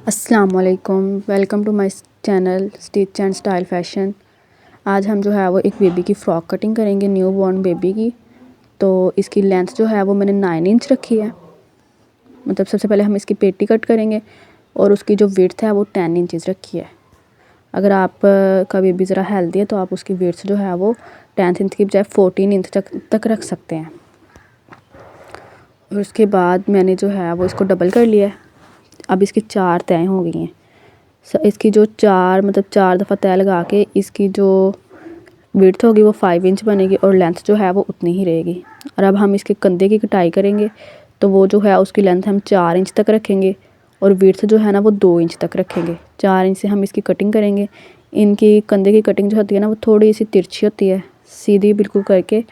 अस्सलाम वालेकुम, welcome to my channel stitch and style fashion. आज हम जो है वो एक बेबी की फ़्रॉक कटिंग करेंगे, न्यू बॉर्न बेबी की। तो इसकी लेंथ जो है वो मैंने 9 इंच रखी है। मतलब सबसे पहले हम इसकी पेटी कट करेंगे और उसकी जो विड्थ है वो 10 इंचज़ रखी है। अगर आप का बेबी ज़रा हेल्दी है तो आप उसकी विड्थ जो है वो 10 इंच की बजाय 14 इंच तक रख सकते हैं। और उसके बाद मैंने जो है वो इसको डबल कर लिया है। अब इसकी 4 तय हो गई हैं। इसकी जो 4 दफ़ा तय लगा के इसकी जो विड्थ होगी वो 5 इंच बनेगी और लेंथ जो है वो उतनी ही रहेगी। और अब हम इसके कंधे की कटाई करेंगे तो वो जो है उसकी लेंथ हम 4 इंच तक रखेंगे और विड्थ जो है ना वो 2 इंच तक रखेंगे। 4 इंच से हम इसकी कटिंग करेंगे। इनकी कंधे की कटिंग जो होती है ना वो थोड़ी सी तिरछी होती है, सीधी बिल्कुल करके,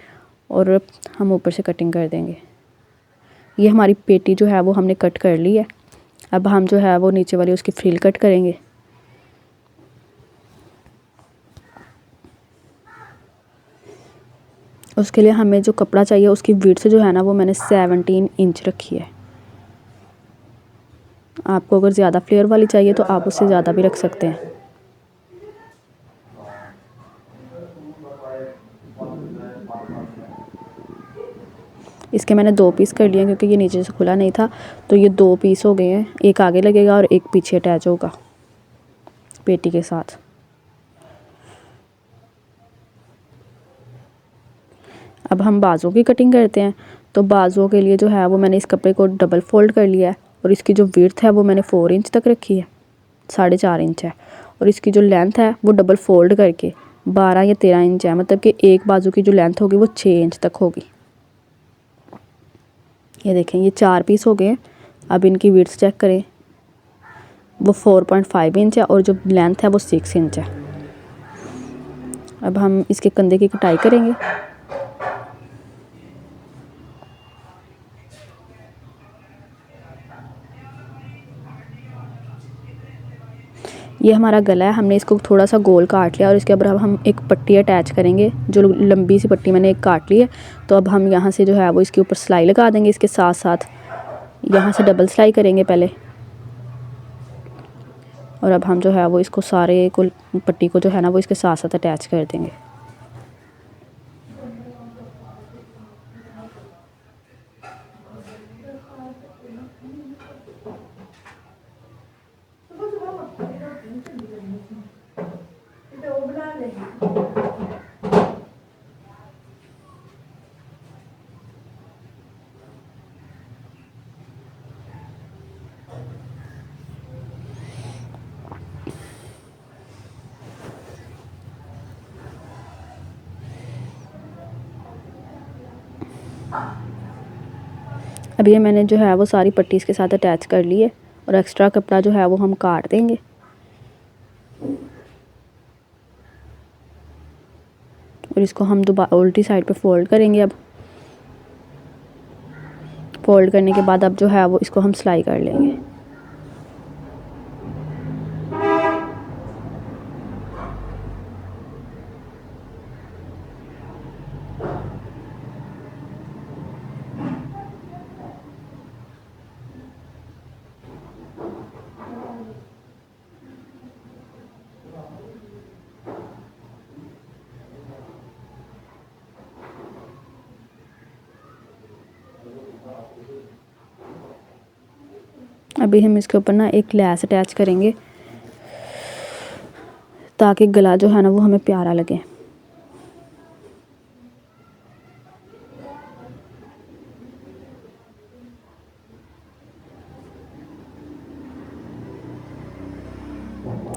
और हम ऊपर से कटिंग कर देंगे। ये हमारी पेटी जो है वो हमने कट कर ली है। अब हम जो है वो नीचे वाली उसकी फ्रिल कट करेंगे। उसके लिए हमें जो कपड़ा चाहिए उसकी विड्थ जो है ना वो मैंने 17 इंच रखी है। आपको अगर ज़्यादा फ्लेयर वाली चाहिए तो आप उससे ज़्यादा भी रख सकते हैं। इसके मैंने 2 पीस कर लिए क्योंकि ये नीचे से खुला नहीं था, तो ये 2 पीस हो गए हैं। एक आगे लगेगा और एक पीछे अटैच होगा पेटी के साथ। अब हम बाजुओं की कटिंग करते हैं। तो बाजुओं के लिए जो है वो मैंने इस कपड़े को डबल फोल्ड कर लिया है और इसकी जो विड्थ है वो मैंने 4 इंच तक रखी है, 4.5 इंच है। और इसकी जो लेंथ है वो डबल फोल्ड करके 12 या 13 इंच है। मतलब कि एक बाजू की जो लेंथ होगी वो 6 इंच तक होगी। ये देखें, ये 4 पीस हो गए। अब इनकी विड्थ चेक करें, वो 4.5 इंच है और जो लेंथ है वो 6 इंच है। अब हम इसके कंधे की कटाई करेंगे। ये हमारा गला है, हमने इसको थोड़ा सा गोल काट लिया और इसके ऊपर अब हम एक पट्टी अटैच करेंगे। जो लंबी सी पट्टी मैंने एक काट ली है, तो अब हम यहाँ से जो है वो इसके ऊपर सिलाई लगा देंगे। इसके साथ साथ यहाँ से डबल सिलाई करेंगे पहले, और अब हम जो है वो इसको सारे को पट्टी को जो है ना वो इसके साथ साथ अटैच कर देंगे। अब ये मैंने जो है वो सारी पट्टी इसके साथ अटैच कर ली है और एक्स्ट्रा कपड़ा जो है वो हम काट देंगे। और इसको हम दोबारा उल्टी साइड पे फोल्ड करेंगे। अब फोल्ड करने के बाद अब जो है वो इसको हम सिलाई कर लेंगे। अभी हम इसके ऊपर ना एक लैस अटैच करेंगे ताकि गला जो है ना वो हमें प्यारा लगे।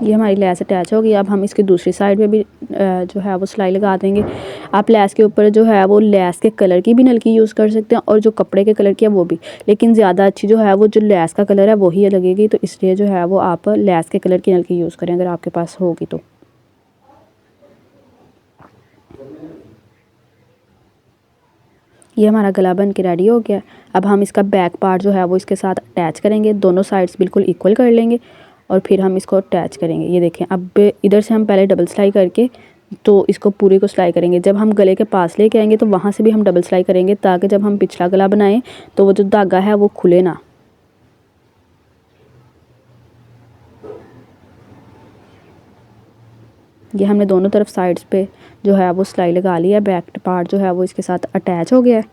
ये हमारी लैस अटैच होगी। अब हम इसकी दूसरी साइड पे भी जो है वो सिलाई लगा देंगे। आप लैस के ऊपर जो है वो लैस के कलर की भी नलकी यूज़ कर सकते हैं और जो कपड़े के कलर की है वो भी, लेकिन ज़्यादा अच्छी जो है वो जो लैस का कलर है वही लगेगी। तो इसलिए जो है वो आप लैस के कलर की नलकी यूज़ करें अगर आपके पास होगी तो। ये हमारा गला बन के रेडी हो गया। अब हम इसका बैक पार्ट जो है वो इसके साथ अटैच करेंगे। दोनों साइड्स बिल्कुल इक्वल कर लेंगे और फिर हम इसको अटैच करेंगे। ये देखें, अब इधर से हम पहले डबल सिलाई करके तो इसको पूरी को सिलाई करेंगे। जब हम गले के पास लेके आएंगे तो वहाँ से भी हम डबल सिलाई करेंगे ताकि जब हम पिछला गला बनाएं तो वो जो धागा है वो खुले ना। ये हमने दोनों तरफ साइड्स पे जो है वो सिलाई लगा ली है। बैक पार्ट जो है वो इसके साथ अटैच हो गया है।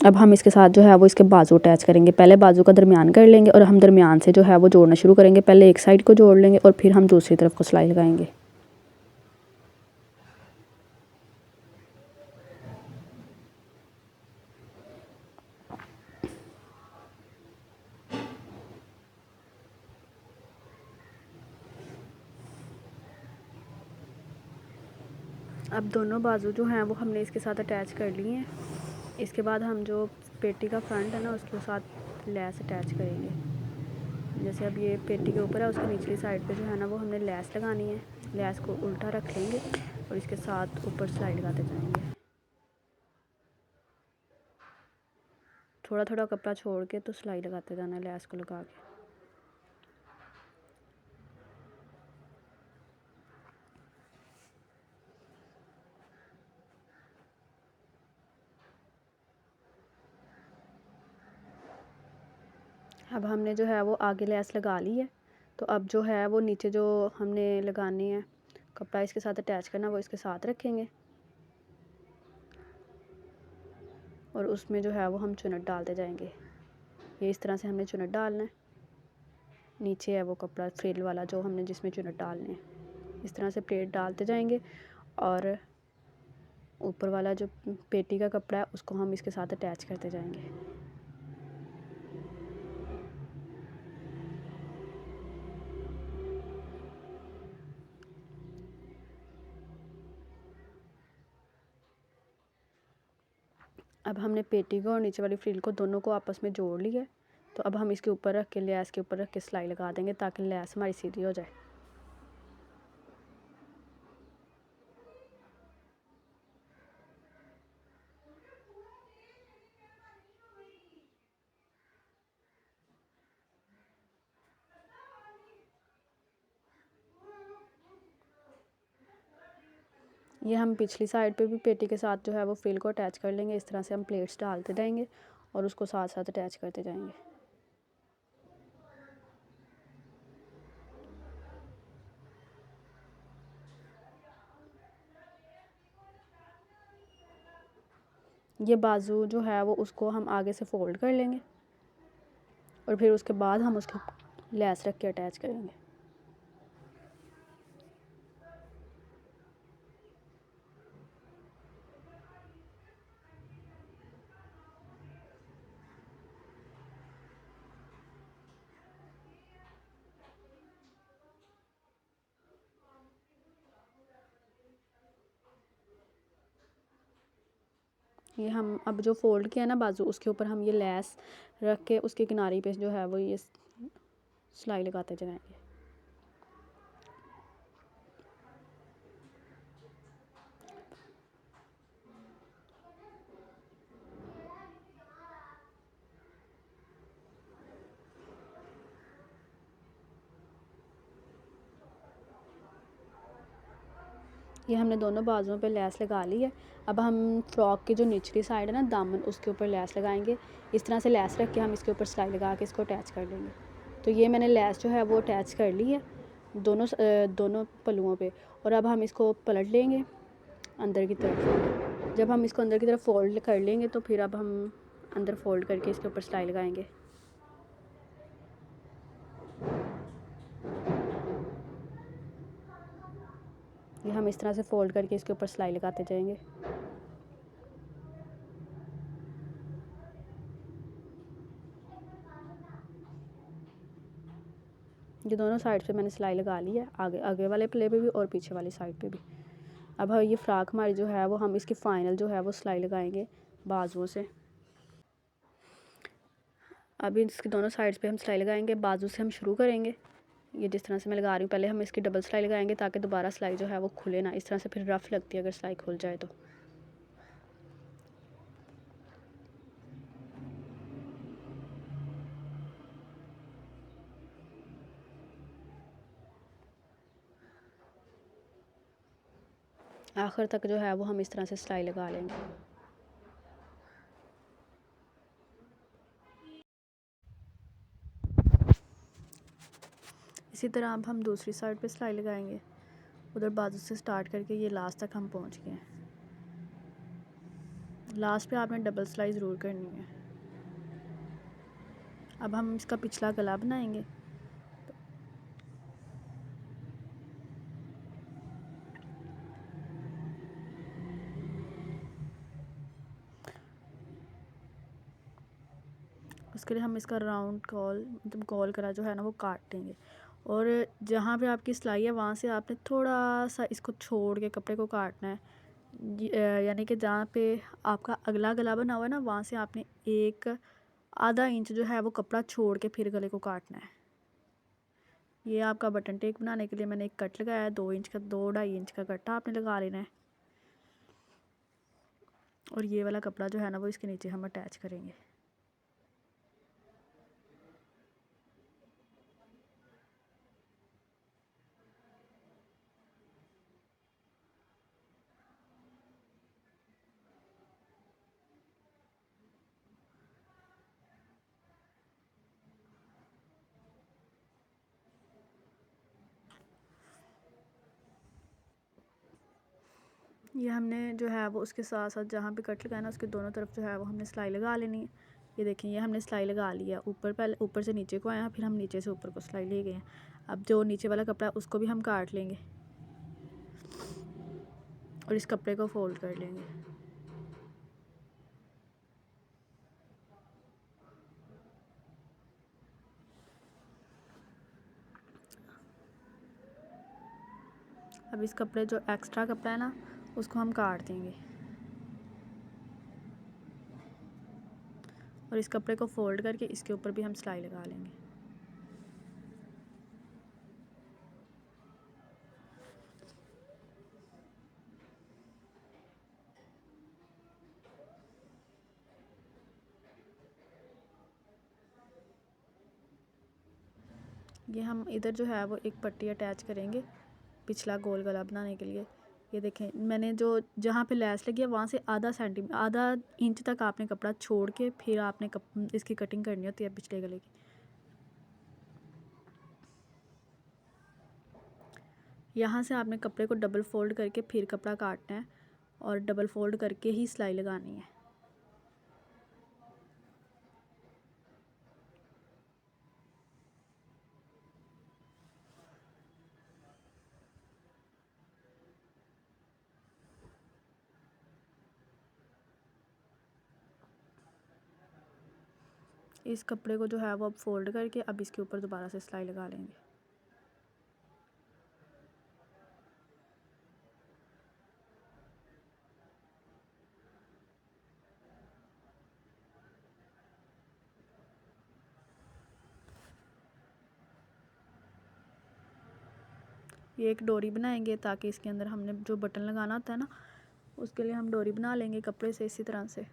अब हम इसके साथ जो है वो इसके बाजू अटैच करेंगे। पहले बाजू का दरमियान कर लेंगे और हम दरमियान से जो है वो जोड़ना शुरू करेंगे। पहले एक साइड को जोड़ लेंगे और फिर हम दूसरी तरफ को सिलाई लगाएंगे। अब दोनों बाजू जो हैं वो हमने इसके साथ अटैच कर लिए हैं। इसके बाद हम जो पेटी का फ्रंट है ना उसके साथ लेस अटैच करेंगे। जैसे अब ये पेटी के ऊपर है, उसके निचली साइड पे जो है ना वो हमने लेस लगानी है। लेस को उल्टा रख लेंगे और इसके साथ ऊपर सिलाई लगाते जाएंगे। थोड़ा थोड़ा कपड़ा छोड़ के तो सिलाई लगाते जाना है लेस को लगा के। अब हमने जो है वो आगे लेस लगा ली है। तो अब जो है वो नीचे जो हमने लगानी है कपड़ा इसके साथ अटैच करना, वो इसके साथ रखेंगे और उसमें जो है वो हम चुन्नट डालते जाएंगे। ये इस तरह से हमने चुन्नट डालना है। नीचे है वो कपड़ा फ्रिल वाला जो हमने जिसमें चुन्नट डालने हैं। इस तरह से प्लेट डालते जाएंगे और ऊपर वाला जो पेटी का कपड़ा है उसको हम इसके साथ अटैच करते जाएंगे। अब हमने पेटी को और नीचे वाली फ्रिल को दोनों को आपस में जोड़ लिया है। तो अब हम इसके ऊपर रख के लेस के ऊपर रख के सिलाई लगा देंगे ताकि लेस हमारी सीधी हो जाए। ये हम पिछली साइड पे भी पेटी के साथ जो है वो फ्रिल को अटैच कर लेंगे। इस तरह से हम प्लेट्स डालते जाएंगे और उसको साथ साथ अटैच करते जाएंगे। ये बाजू जो है वो उसको हम आगे से फोल्ड कर लेंगे और फिर उसके बाद हम उसके लेस रख के अटैच करेंगे। ये हम अब जो फोल्ड किया ना बाजू उसके ऊपर हम ये लेस रख के उसके किनारे पे जो है वो ये सिलाई लगाते जाएंगे। ये हमने दोनों बाजुओं पे लेस लगा ली है। अब हम फ्रॉक की जो निचली साइड है ना दामन उसके ऊपर लेस लगाएंगे। इस तरह से लेस रख के हम इसके ऊपर सिलाई लगा के इसको अटैच कर लेंगे। तो ये मैंने लेस जो है वो अटैच कर ली है दोनों पल्लुओं पे। और अब हम इसको पलट लेंगे अंदर की तरफ। जब हम इसको अंदर की तरफ फोल्ड कर लेंगे तो फिर अब हम अंदर फोल्ड करके इसके ऊपर सिलाई लगाएंगे। ये हम इस तरह से फोल्ड करके इसके ऊपर सिलाई लगाते जाएंगे। ये दोनों साइड पे मैंने सिलाई लगा ली है, आगे आगे वाले प्ले पे भी और पीछे वाली साइड पे भी। अब ये फ्रॉक हमारी जो है वो हम इसकी फ़ाइनल जो है वो सिलाई लगाएंगे बाजुओं से। अभी इसकी दोनों साइड्स पे हम सिलाई लगाएंगे। बाजू से हम शुरू करेंगे। ये जिस तरह से मैं लगा रही हूँ, पहले हम इसकी डबल सिलाई लगाएंगे ताकि दोबारा सिलाई जो है वो खुले ना। इस तरह से फिर रफ़ लगती है अगर सिलाई खुल जाए तो। आखिर तक जो है वो हम इस तरह से सिलाई लगा लेंगे। इसी तरह अब हम दूसरी साइड पे सिलाई लगाएंगे। उधर बाजू से स्टार्ट करके ये लास्ट तक हम पहुंच गए हैं। लास्ट पे आपने डबल सिलाई ज़रूर करनी है। अब हम इसका पिछला गला बनाएंगे। उसके लिए हम इसका राउंड कॉल मतलब कॉल करा जो है ना वो काट देंगे। और जहाँ पे आपकी सिलाई है वहाँ से आपने थोड़ा सा इसको छोड़ के कपड़े को काटना है। यानी कि जहाँ पे आपका अगला गला बना हुआ है ना वहाँ से आपने एक आधा इंच जो है वो कपड़ा छोड़ के फिर गले को काटना है। ये आपका बटन टेक बनाने के लिए मैंने एक कट लगाया है 2 इंच का, 2-2.5 इंच का कट्टा आपने लगा लेना है। और ये वाला कपड़ा जो है ना वो इसके नीचे हम अटैच करेंगे। ये हमने जो है वो उसके साथ साथ जहाँ पे कट लगाया ना उसके दोनों तरफ जो है वो हमने सिलाई लगा लेनी है। ये देखें ये हमने सिलाई लगा ली है। ऊपर पहले ऊपर से नीचे को आया फिर हम नीचे से ऊपर को सिलाई ले गए हैं। अब जो नीचे वाला कपड़ा है उसको भी हम काट लेंगे और इस कपड़े को फोल्ड कर लेंगे। अब इस कपड़े जो एक्स्ट्रा कपड़ा है ना उसको हम काट देंगे और इस कपड़े को फोल्ड करके इसके ऊपर भी हम सिलाई लगा लेंगे। ये हम इधर जो है वो एक पट्टी अटैच करेंगे पिछला गोल गला बनाने के लिए। ये देखें मैंने जो जहाँ पे लैस लगी है वहाँ से आधा इंच तक आपने कपड़ा छोड़ के फिर आपने इसकी कटिंग करनी होती है पिछले गले की। यहाँ से आपने कपड़े को डबल फोल्ड करके फिर कपड़ा काटना है और डबल फोल्ड करके ही सिलाई लगानी है। इस कपड़े को जो है वो अब फोल्ड करके अब इसके ऊपर दोबारा से सिलाई लगा लेंगे। ये एक डोरी बनाएंगे ताकि इसके अंदर हमने जो बटन लगाना होता है ना उसके लिए हम डोरी बना लेंगे कपड़े से इसी तरह से।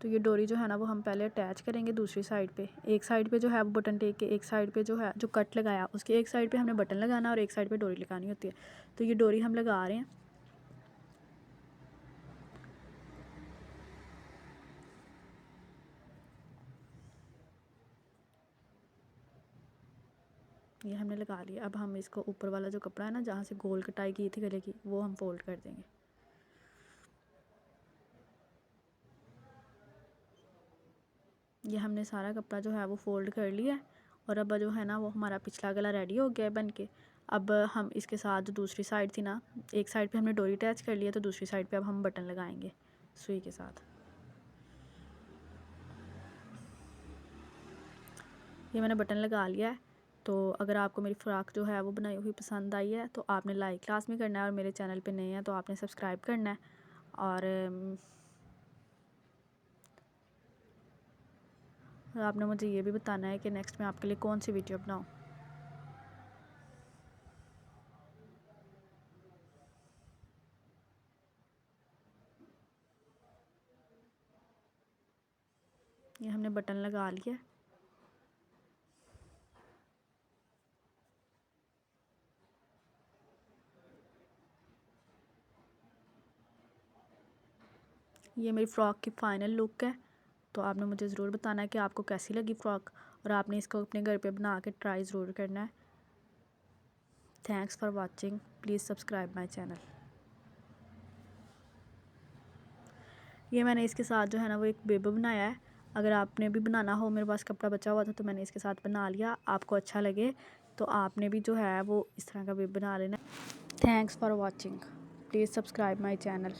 तो ये डोरी जो है ना वो हम पहले अटैच करेंगे दूसरी साइड पे। एक साइड पे जो है वो बटन टेक के एक साइड पे जो है जो कट लगाया उसके एक साइड पे हमने बटन लगाना और एक साइड पे डोरी लगानी होती है। तो ये डोरी हम लगा रहे हैं। ये हमने लगा लिया। अब हम इसको ऊपर वाला जो कपड़ा है ना जहाँ से गोल कटाई की थी गले की वो हम फोल्ड कर देंगे। ये हमने सारा कपड़ा जो है वो फोल्ड कर लिया है और अब जो है ना वो हमारा पिछला गला रेडी हो गया है बन के। अब हम इसके साथ जो दूसरी साइड थी ना एक साइड पे हमने डोरी अटैच कर लिया तो दूसरी साइड पे अब हम बटन लगाएंगे सुई के साथ। ये मैंने बटन लगा लिया है। तो अगर आपको मेरी फ़्रॉक जो है वो बनाई हुई पसंद आई है तो आपने लाइक क्लास में करना है और मेरे चैनल पे नए हैं तो आपने सब्सक्राइब करना है। और आपने मुझे ये भी बताना है कि नेक्स्ट मैं आपके लिए कौन सी वीडियो बनाऊँ। ये हमने बटन लगा लिया। ये मेरी फ़्रॉक की फ़ाइनल लुक है। तो आपने मुझे ज़रूर बताना है कि आपको कैसी लगी फ़्रॉक और आपने इसको अपने घर पे बना के ट्राई ज़रूर करना है। Thanks for watching, please subscribe my channel. ये मैंने इसके साथ जो है ना वो एक बेबी बनाया है। अगर आपने भी बनाना हो, मेरे पास कपड़ा बचा हुआ था तो मैंने इसके साथ बना लिया। आपको अच्छा लगे तो आपने भी जो है वो इस तरह का बेबी बना लेना। Thanks for watching, please subscribe my channel.